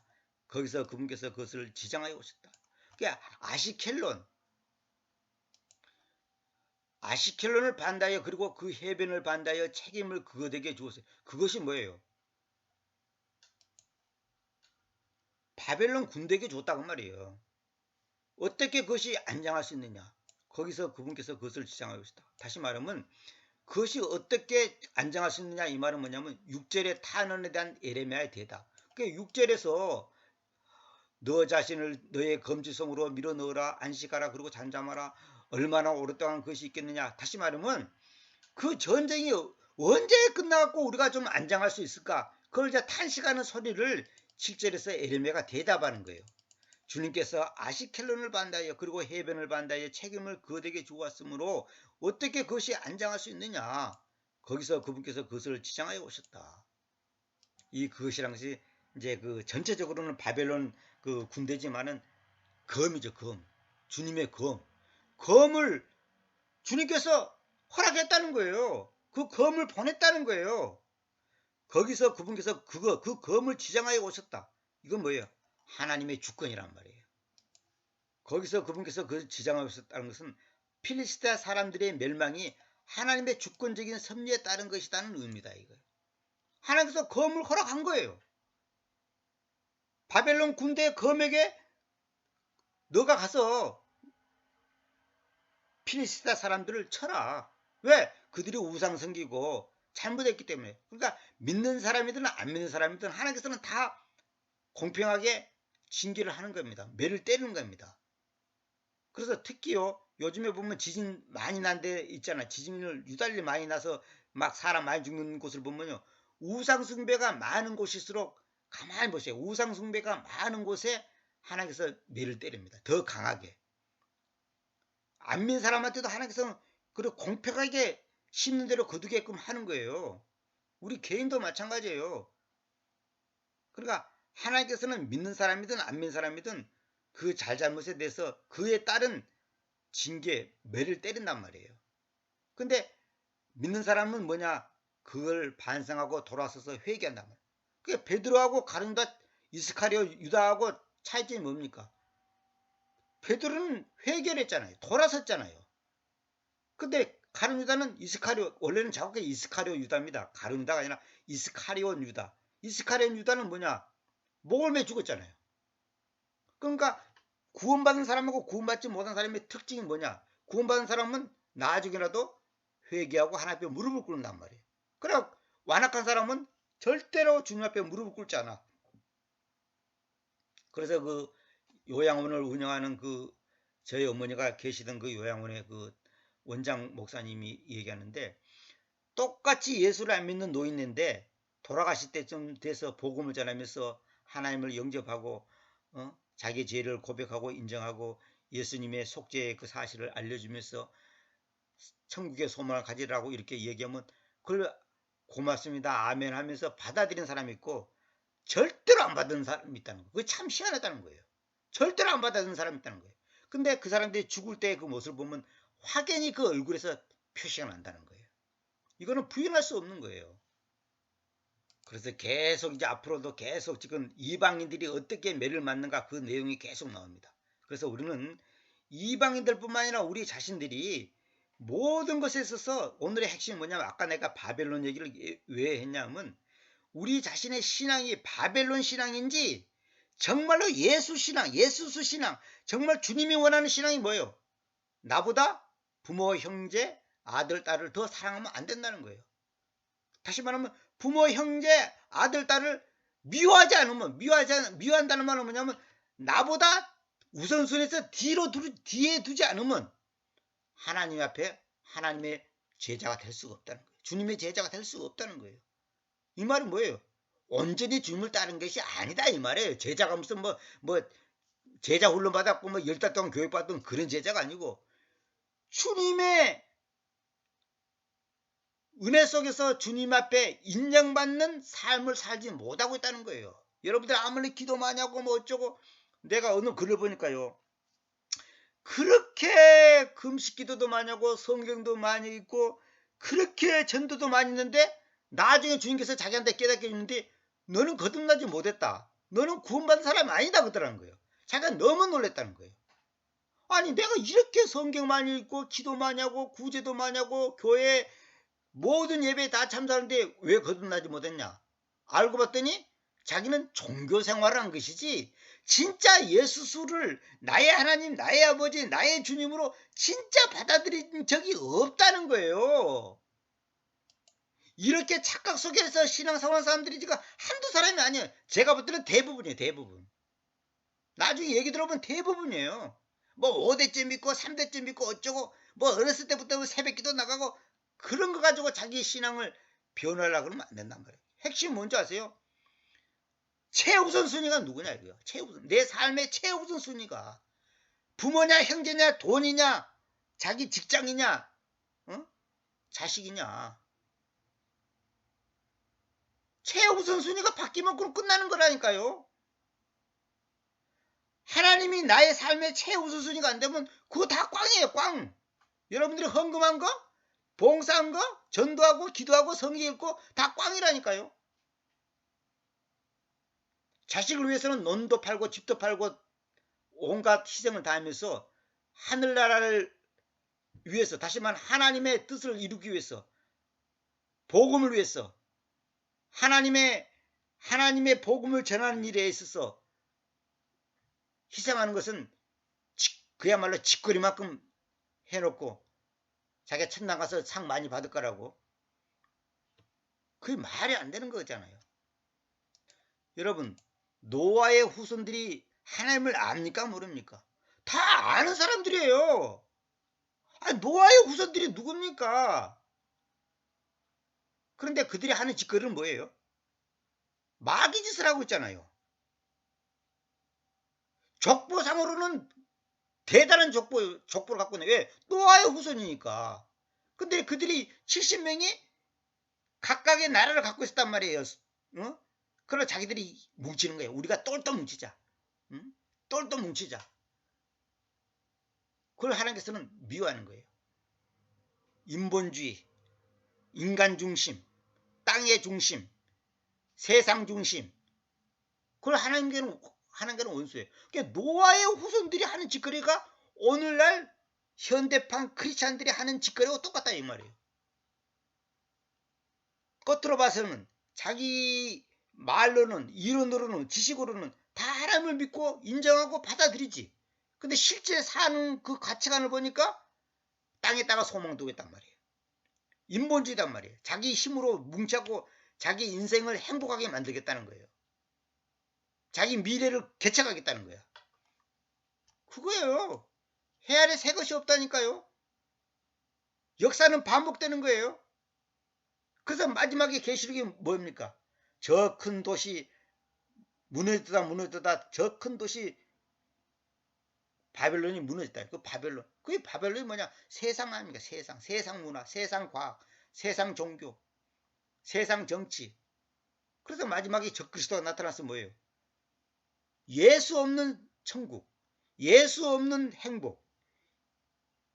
거기서 그분께서 그것을 지정하여 오셨다. 그러니까 아시켈론을 반대하여 그리고 그 해변을 반대하여 책임을 그들에게 주었어요. 그것이 뭐예요? 바벨론 군대에게 줬다고 말이에요. 어떻게 그것이 안장할 수 있느냐. 거기서 그분께서 그것을 지정하고 있다. 다시 말하면 그것이 어떻게 안정할 수 있느냐 이 말은 뭐냐면 6절의 탄원에 대한 예레미야의 대답. 그 6절에서 너 자신을 너의 검지성으로 밀어넣어라, 안식하라, 그리고 잠잠하라. 얼마나 오랫동안 그것이 있겠느냐. 다시 말하면 그 전쟁이 언제 끝나갖고 우리가 좀 안정할 수 있을까. 그걸 이제 탄식하는 소리를 7절에서 예레미야가 대답하는 거예요. 주님께서 아시켈론을 반대하여 그리고 해변을 반대하여 책임을 그들에게 주었으므로 어떻게 그것이 안정할 수 있느냐. 거기서 그분께서 그것을 지정하여 오셨다. 이 그것이란 것이 이제 그 전체적으로는 바벨론 그 군대지만은 검이죠. 검. 주님의 검. 검을 주님께서 허락했다는 거예요. 그 검을 보냈다는 거예요. 거기서 그분께서 그 검을 지정하여 오셨다. 이건 뭐예요? 하나님의 주권이란 말이에요. 거기서 그분께서 그 지정하고 있었다는 것은 필리스테아 사람들의 멸망이 하나님의 주권적인 섭리에 따른 것이라는 의미다. 이거예요. 하나님께서 검을 허락한 거예요. 바벨론 군대 검에게 너가 가서 필리스테아 사람들을 쳐라. 왜? 그들이 우상 섬기고 잘못했기 때문에. 그러니까 믿는 사람이든 안 믿는 사람이든 하나님께서는 다 공평하게 징계를 하는 겁니다. 매를 때리는 겁니다. 그래서 특히요, 요즘에 보면 지진 많이 난 데 있잖아. 지진을 유달리 많이 나서 막 사람 많이 죽는 곳을 보면요, 우상숭배가 많은 곳일수록 가만히 보세요. 우상숭배가 많은 곳에 하나님께서 매를 때립니다. 더 강하게. 안 믿는 사람한테도 하나님께서는 그리고 공평하게 심는 대로 거두게끔 하는 거예요. 우리 개인도 마찬가지예요. 그러니까 하나님께서는 믿는 사람이든 안 믿는 사람이든 그 잘잘못에 대해서 그에 따른 징계, 매를 때린단 말이에요. 근데 믿는 사람은 뭐냐? 그걸 반성하고 돌아서서 회개한단 말이에요. 그게 베드로하고 가룟유다, 이스카리오 유다하고 차이점이 뭡니까? 베드로는 회개를 했잖아요. 돌아섰잖아요. 근데 가룟유다는 이스카리오, 원래는 정확히 이스카리오 유다입니다. 가룟유다가 아니라 이스카리온 유다. 이스카리온 유다는 뭐냐? 목을 매 죽었잖아요. 그러니까 구원받은 사람하고 구원받지 못한 사람의 특징이 뭐냐? 구원받은 사람은 나중에라도 회개하고 하나님 앞에 무릎을 꿇는단 말이에요. 그래 완악한 사람은 절대로 주님 앞에 무릎을 꿇지 않아. 그래서 그 요양원을 운영하는 그 저희 어머니가 계시던 그 요양원의 그 원장 목사님이 얘기하는데, 똑같이 예수를 안 믿는 노인인데 돌아가실 때쯤 돼서 복음을 전하면서 하나님을 영접하고 자기 죄를 고백하고 인정하고 예수님의 속죄의 그 사실을 알려주면서 천국의 소망을 가지라고 이렇게 얘기하면 그걸 고맙습니다, 아멘 하면서 받아들인 사람이 있고 절대로 안 받은 사람이 있다는 거예요. 그게 참 희한하다는 거예요. 절대로 안 받아들인 사람이 있다는 거예요. 근데 그 사람들이 죽을 때 그 모습을 보면 확연히 그 얼굴에서 표시가 난다는 거예요. 이거는 부인할 수 없는 거예요. 그래서 계속 이제 앞으로도 계속 지금 이방인들이 어떻게 매를 맞는가 그 내용이 계속 나옵니다. 그래서 우리는 이방인들뿐만 아니라 우리 자신들이 모든 것에 있어서 오늘의 핵심이 뭐냐면 아까 내가 바벨론 얘기를 왜 했냐면 우리 자신의 신앙이 바벨론 신앙인지 정말로 예수 신앙, 예수수 신앙, 정말 주님이 원하는 신앙이 뭐예요? 나보다 부모, 형제, 아들, 딸을 더 사랑하면 안 된다는 거예요. 다시 말하면 부모, 형제, 아들, 딸을 미워하지 않으면 미워한다는 말은 뭐냐면 나보다 우선순위에서 뒤에 두지 않으면 하나님 앞에 하나님의 제자가 될 수가 없다는 거예요. 주님의 제자가 될 수가 없다는 거예요. 이 말은 뭐예요? 온전히 주님을 따른 것이 아니다 이 말이에요. 제자가 무슨 뭐 제자 훈련 받았고 뭐 10달 동안 교육받던 그런 제자가 아니고 주님의 은혜 속에서 주님 앞에 인정받는 삶을 살지 못하고 있다는 거예요. 여러분들 아무리 기도 많이 하고 뭐 어쩌고 내가 어느 글을 보니까요. 그렇게 금식 기도도 많이 하고 성경도 많이 읽고 그렇게 전도도 많이 했는데 나중에 주님께서 자기한테 깨닫게 해주는데 너는 거듭나지 못했다. 너는 구원받은 사람이 아니다 그러더라는 거예요. 자기가 너무 놀랬다는 거예요. 아니 내가 이렇게 성경 많이 읽고 기도 많이 하고 구제도 많이 하고 교회 모든 예배에 다 참석하는데 왜 거듭나지 못했냐? 알고 봤더니 자기는 종교 생활을 한 것이지 진짜 예수를 나의 하나님, 나의 아버지, 나의 주님으로 진짜 받아들인 적이 없다는 거예요. 이렇게 착각 속에서 신앙생활 사람들이 지금 한두 사람이 아니에요. 제가 볼 때는 대부분이에요. 대부분. 나중에 얘기 들어보면 대부분이에요. 뭐 5대째 믿고 3대째 믿고 어쩌고 뭐 어렸을 때부터 새벽기도 나가고 그런 거 가지고 자기 신앙을 변화하려고 그러면 안 된단 말이에요. 핵심 뭔지 아세요? 최우선 순위가 누구냐 이거요. 최우선. 내 삶의 최우선 순위가 부모냐 형제냐 돈이냐 자기 직장이냐 어? 자식이냐. 최우선 순위가 바뀌면 그럼 끝나는 거라니까요. 하나님이 나의 삶의 최우선 순위가 안 되면 그거 다 꽝이에요. 꽝. 여러분들이 헌금한 거 봉사한 거 전도하고 기도하고 성경 읽고 다 꽝이라니까요. 자식을 위해서는 논도 팔고 집도 팔고 온갖 희생을 다하면서 하늘나라를 위해서 다시 말하면 하나님의 뜻을 이루기 위해서 복음을 위해서 하나님의 복음을 전하는 일에 있어서 희생하는 것은 그야말로 짓거리만큼 해놓고 자기가 천당 가서 상 많이 받을 거라고 그게 말이 안 되는 거잖아요. 여러분 노아의 후손들이 하나님을 압니까 모릅니까? 다 아는 사람들이에요. 아니, 노아의 후손들이 누굽니까? 그런데 그들이 하는 짓거리는 뭐예요? 마귀짓을 하고 있잖아요. 족보상으로는 대단한 족보를 갖고 있네. 왜? 노아의 후손이니까. 근데 그들이 70명이 각각의 나라를 갖고 있었단 말이에요. 어? 그래서 자기들이 뭉치는 거예요. 우리가 똘똘 뭉치자. 응? 똘똘 뭉치자. 그걸 하나님께서는 미워하는 거예요. 인본주의, 인간 중심, 땅의 중심, 세상 중심. 그걸 하나님께는 원수예요. 그러니까 노아의 후손들이 하는 짓거리가 오늘날 현대판 크리스찬들이 하는 짓거리하고 똑같다 이 말이에요. 겉으로 봐서는 자기 말로는 이론으로는 지식으로는 다 하나님을 믿고 인정하고 받아들이지. 근데 실제 사는 그 가치관을 보니까 땅에다가 소망 두겠단 말이에요. 인본주의단 말이에요. 자기 힘으로 뭉치고 자기 인생을 행복하게 만들겠다는 거예요. 자기 미래를 개척하겠다는 거야. 그거예요. 해 아래 새 것이 없다니까요. 역사는 반복되는 거예요. 그래서 마지막에 계시록이 뭡니까? 저 큰 도시 무너지다 저 큰 도시 바벨론이 무너졌다. 그 바벨론. 그게 바벨론이 뭐냐? 세상 아닙니까? 세상 문화, 세상 과학, 세상 종교. 세상 정치. 그래서 마지막에 적그리스도가 나타나서 뭐예요? 예수 없는 천국, 예수 없는 행복,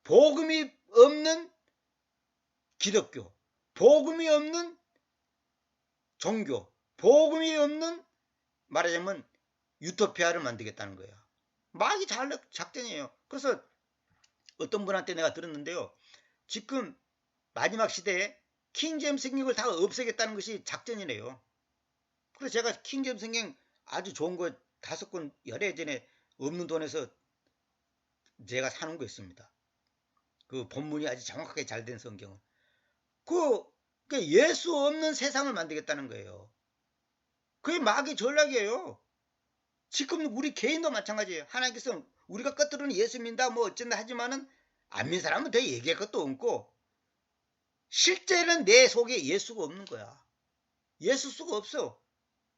복음이 없는 기독교, 복음이 없는 종교, 복음이 없는 말하자면 유토피아를 만들겠다는 거예요. 막이 작전이에요. 그래서 어떤 분한테 내가 들었는데요. 지금 마지막 시대에 킹제임스 성경을 다 없애겠다는 것이 작전이래요. 그래서 제가 킹제임스 성경 아주 좋은 거 5권 열애전에 없는 돈에서 제가 사는 거 있습니다. 그 본문이 아주 정확하게 잘 된 성경은. 그 예수 없는 세상을 만들겠다는 거예요. 그게 마귀 전략이에요. 지금 우리 개인도 마찬가지예요. 하나님께서 우리가 겉으로는 예수 믿는다 뭐 어쩐다 하지만은 안 믿는 사람은 더 얘기할 것도 없고 실제는 내 속에 예수가 없는 거야. 예수 수가 없어.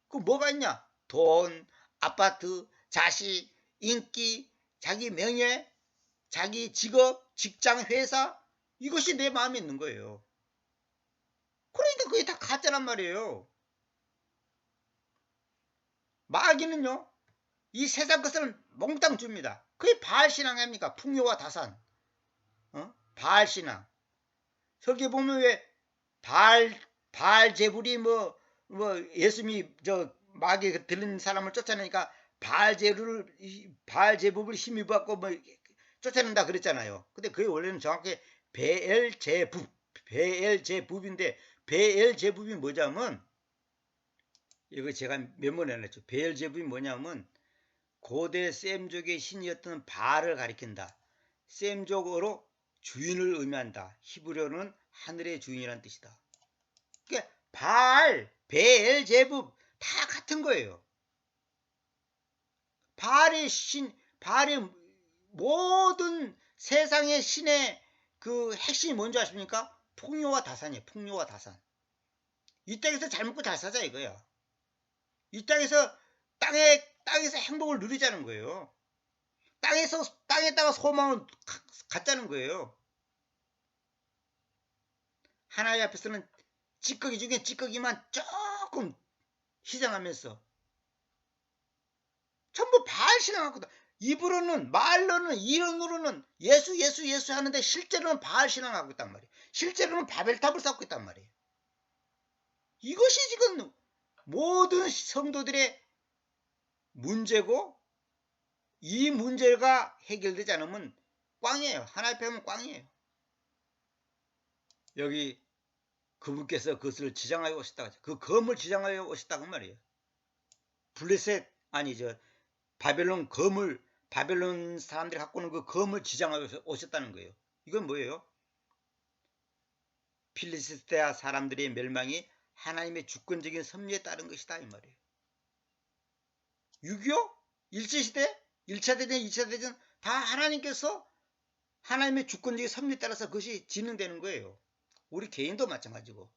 그 뭐가 있냐? 돈, 아파트, 자식, 인기, 자기 명예, 자기 직업, 직장, 회사 이것이 내 마음에 있는 거예요. 그러니까 그게 다 가짜란 말이에요. 마귀는요. 이 세상 것을 몽땅 줍니다. 그게 바알신앙 아닙니까? 풍요와 다산. 바알신앙. 저기 보면 왜 바알제불이 뭐 예수님이 저 마귀 들린 사람을 쫓아내니까 바알제불을 힘입어갖고 뭐 쫓아낸다 그랬잖아요. 근데 그게 원래는 정확히 베엘제붑인데 베엘제붑이 뭐냐면 이거 제가 메모를 해놨죠. 베엘제붑이 뭐냐면 고대 셈족의 신이었던 바알을 가리킨다. 셈족어로 주인을 의미한다. 히브리어는 하늘의 주인이라는 뜻이다. 그러니까 바알, 베엘제붑 다 같은 거예요. 바알의 신, 바알의 모든 세상의 신의 그 핵심이 뭔지 아십니까? 풍요와 다산이에요. 풍요와 다산. 이 땅에서 잘 먹고 잘 사자 이거야. 이 땅에서 땅에서 행복을 누리자는 거예요. 땅에다가 소망을 갖자는 거예요. 하나님 앞에서는 찌꺼기 중에 찌꺼기만 조금 희생하면서 전부 바알 신앙하거든. 입으로는 말로는 이론으로는 예수 하는데 실제로는 바알 신앙하고 있단 말이에요. 실제로는 바벨탑을 쌓고 있단 말이에요. 이것이 지금 모든 성도들의 문제고 이 문제가 해결되지 않으면 꽝이에요. 하나님 앞에 하면 꽝이에요. 여기 그분께서 그것을 지정하여 오셨다. 그 검을 지정하여 오셨다고 말이에요. 블레셋 아니죠. 바벨론 사람들이 갖고 오는 그 검을 지정하여 오셨다는 거예요. 이건 뭐예요? 필리스테아 사람들의 멸망이 하나님의 주권적인 섭리에 따른 것이다 이 말이에요. 6.25? 일제시대? 1차 대전, 2차 대전 다 하나님께서 하나님의 주권적인 섭리에 따라서 그것이 진행되는 거예요. 우리 개인도 마찬가지고.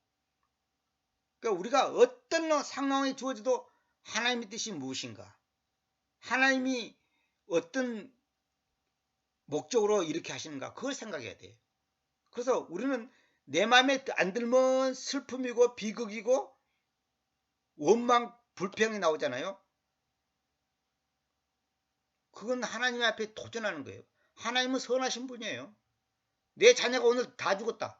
그러니까 우리가 어떤 상황이 주어져도 하나님의 뜻이 무엇인가? 하나님이 어떤 목적으로 이렇게 하시는가? 그걸 생각해야 돼요. 그래서 우리는 내 마음에 안 들면 슬픔이고 비극이고 원망, 불평이 나오잖아요. 그건 하나님 앞에 도전하는 거예요. 하나님은 선하신 분이에요. 내 자녀가 오늘 다 죽었다.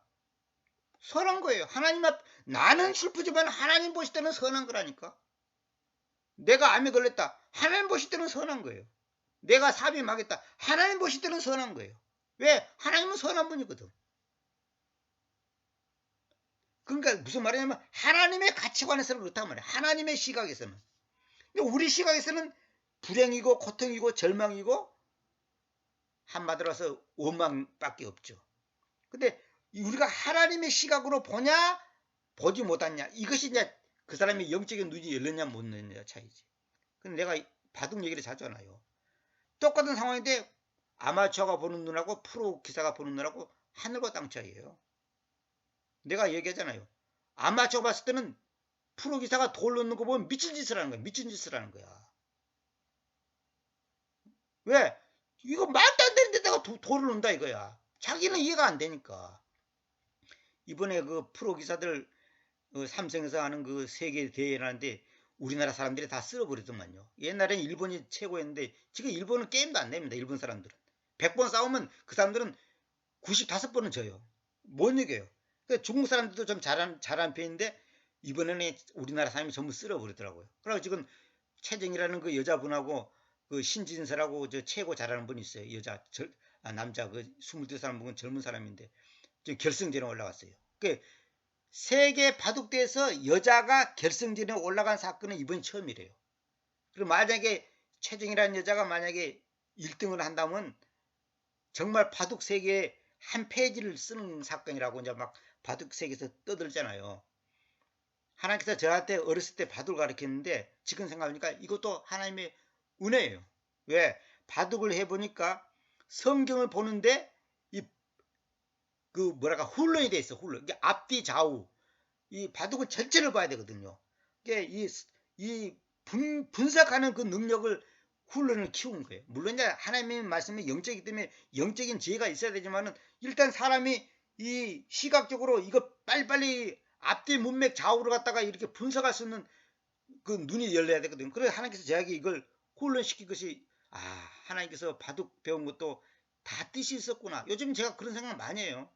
선한 거예요. 하나님 앞 나는 슬프지만 하나님 보실 때는 선한 거라니까. 내가 암에 걸렸다. 하나님 보실 때는 선한 거예요. 내가 사업이 망했다. 하나님 보실 때는 선한 거예요. 왜? 하나님은 선한 분이거든. 그러니까 무슨 말이냐면 하나님의 가치관에서는 그렇단 말이야. 하나님의 시각에서는. 근데 우리 시각에서는 불행이고 고통이고 절망이고 한마디로 해서 원망밖에 없죠. 근데 우리가 하나님의 시각으로 보냐 보지 못하냐 이것이 이제 그 사람의 영적인 눈이 열렸냐 못 열렸냐 차이지. 근데 내가 바둑 얘기를 자주 하나요. 똑같은 상황인데 아마추어가 보는 눈하고 프로 기사가 보는 눈하고 하늘과 땅 차이예요. 내가 얘기하잖아요. 아마추어 봤을 때는 프로 기사가 돌 놓는 거 보면 미친 짓을 하는 거야. 미친 짓을 하는 거야. 왜? 이거 말도 안 되는 데다가 돌을 놓는다 이거야. 자기는 이해가 안 되니까. 이번에 그 프로 기사들 삼성에서 하는 그 세계 대회라는데 우리나라 사람들이 다 쓸어버리더만요. 옛날엔 일본이 최고였는데 지금 일본은 게임도 안 냅니다. 일본 사람들은. 100번 싸우면 그 사람들은 95번은 져요. 못 이겨요. 그러니까 중국 사람들도 좀 잘한 편인데 이번에는 우리나라 사람이 전부 쓸어버리더라고요. 그래서 지금 최정이라는 그 여자분하고 그 신진서라고 저 최고 잘하는 분이 있어요. 남자 그 22살 먹은 젊은 사람인데 지금 결승전에 올라갔어요. 그 세계 바둑대에서 여자가 결승전에 올라간 사건은 이번이 처음이래요. 그리고 만약에 최정이라는 여자가 만약에 1등을 한다면 정말 바둑 세계에 한 페이지를 쓰는 사건이라고 이제 막 바둑 세계에서 떠들잖아요. 하나님께서 저한테 어렸을 때 바둑을 가르쳤는데 지금 생각하니까 이것도 하나님의 은혜예요. 왜? 바둑을 해보니까 성경을 보는데 그 뭐랄까 훈련이 돼 있어. 훈련. 이게 앞뒤 좌우 이 바둑을 전체를 봐야 되거든요. 이게 이 분석하는 그 능력을 훈련을 키운 거예요. 물론 이제 하나님의 말씀이 영적이기 때문에 영적인 지혜가 있어야 되지만은 일단 사람이 이 시각적으로 이거 빨리빨리 앞뒤 문맥 좌우로 갖다가 이렇게 분석할 수 있는 그 눈이 열려야 되거든요. 그래서 하나님께서 저에게 이걸 훈련시킨 것이 하나님께서 바둑 배운 것도 다 뜻이 있었구나. 요즘 제가 그런 생각 많이 해요.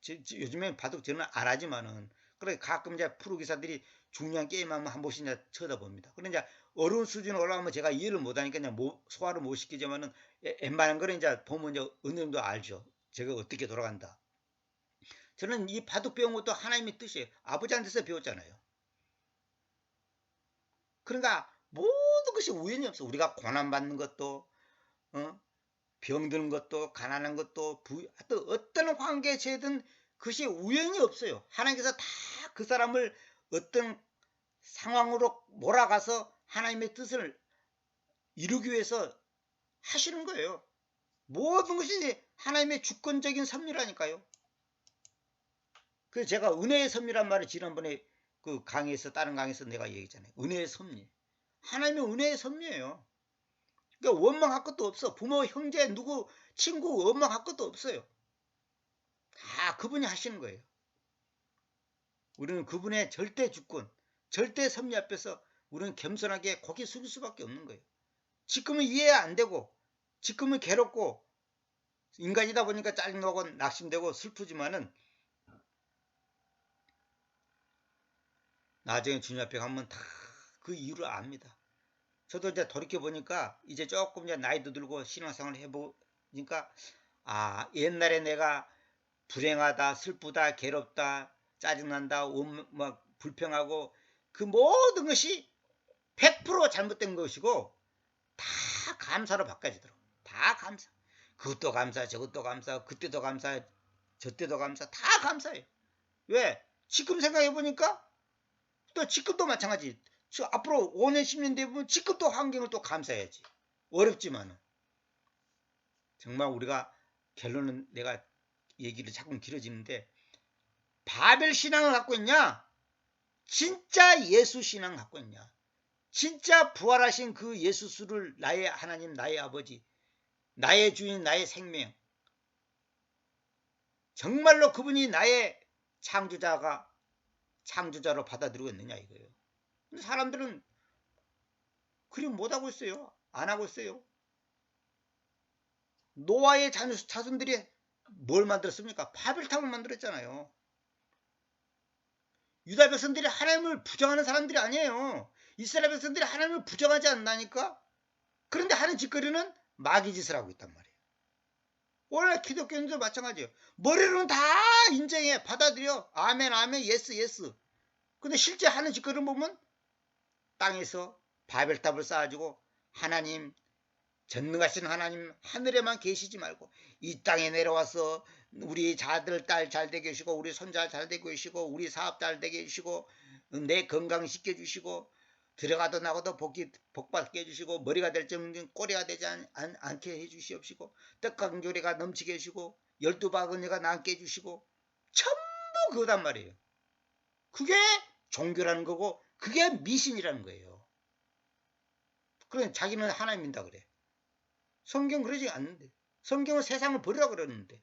요즘에 바둑 저는 안 하지만은 그래 가끔 이제 프로 기사들이 중요한 게임하면 한 번씩 이제 쳐다봅니다. 그런데 이제 어려운 수준으로 올라가면 제가 이해를 못하니까 이제 소화를 못 시키지만은 웬만한 거는 이제 보면 이제 어느 정도 알죠. 제가 어떻게 돌아간다. 저는 이 바둑 배운 것도 하나님의 뜻이에요. 아버지한테서 배웠잖아요. 그러니까 모든 것이 우연이 없어. 우리가 고난 받는 것도 병드는 것도 가난한 것도 어떤 관계에 처해든 그것이 우연이 없어요. 하나님께서 다 그 사람을 어떤 상황으로 몰아가서 하나님의 뜻을 이루기 위해서 하시는 거예요. 모든 것이 하나님의 주권적인 섭리라니까요. 그래서 제가 은혜의 섭리란 말을 지난번에 그 강의에서 다른 강의에서 내가 얘기했잖아요. 은혜의 섭리. 하나님의 은혜의 섭리예요. 그러니까 원망할 것도 없어. 부모, 형제, 누구, 친구 원망할 것도 없어요. 다 그분이 하시는 거예요. 우리는 그분의 절대 주권, 절대 섭리 앞에서 우리는 겸손하게 고개 숙일 수밖에 없는 거예요. 지금은 이해 안 되고, 지금은 괴롭고, 인간이다 보니까 짜증나고 낙심되고 슬프지만은 나중에 주님 앞에 가면 다 그 이유를 압니다. 저도 이제 돌이켜 보니까 이제 조금 이제 나이도 들고 신앙생활을 해보니까 옛날에 내가 불행하다, 슬프다, 괴롭다, 짜증난다, 막 불평하고 그 모든 것이 100% 잘못된 것이고 다 감사로 바꿔지더라고. 다 감사. 그것도 감사, 저것도 감사, 그때도 감사, 저때도 감사, 다 감사해요. 왜? 지금 생각해 보니까 또 지금도 마찬가지. 앞으로 5년, 10년 되면 지금도 환경을 또 감사해야지. 어렵지만은. 정말 우리가 결론은 내가 얘기를 자꾸 길어지는데 바벨 신앙을 갖고 있냐? 진짜 예수 신앙을 갖고 있냐? 진짜 부활하신 그 예수를 나의 하나님, 나의 아버지, 나의 주인, 나의 생명. 정말로 그분이 나의 창조자로 받아들이고 있느냐 이거예요. 근데 사람들은 그리 못하고 있어요. 안 하고 있어요. 노아의 자손들이 뭘 만들었습니까? 바벨탑을 만들었잖아요. 유다 백성들이 하나님을 부정하는 사람들이 아니에요. 이스라엘 백성들이 하나님을 부정하지 않나니까? 그런데 하는 짓거리는 마귀 짓을 하고 있단 말이에요. 오늘 기독교인도 마찬가지예요. 머리로는 다 인정해, 받아들여. 아멘, 아멘, 예스, 예스. 근데 실제 하는 짓거리를 보면 땅에서 바벨탑을 쌓아주고 하나님, 전능하신 하나님 하늘에만 계시지 말고 이 땅에 내려와서 우리 자들 딸 잘 되게 해주시고 우리 손자 잘 되게 해주시고 우리 사업 잘 되게 해주시고 내 건강 시켜 주시고 들어가도 나가도 복 받게 해주시고 머리가 될 정도는 꼬리가 되지 않게 해주시옵시고 떡강조리가 넘치게 해주시고 12바구니가 남게 해주시고 전부 그거단 말이에요. 그게 종교라는 거고 그게 미신이라는 거예요. 그래 자기는 하나님 믿는다 그래. 성경 그러지 않는데. 성경은 세상을 버리라 그러는데.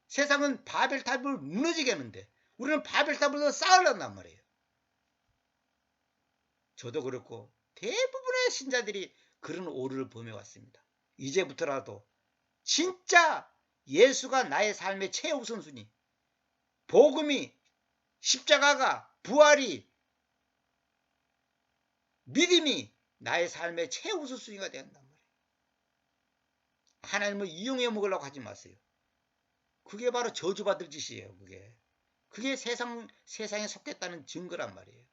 세상은 바벨탑을 무너지게 하는데. 우리는 바벨탑을 쌓으려단 말이에요. 저도 그렇고 대부분의 신자들이 그런 오류를 범해왔습니다. 이제부터라도 진짜 예수가 나의 삶의 최우선순위, 복음이, 십자가가, 부활이, 믿음이 나의 삶의 최우선순위가 된단 말이에요. 하나님을 이용해 먹으려고 하지 마세요. 그게 바로 저주받을 짓이에요. 그게 세상에 속겠다는 증거란 말이에요.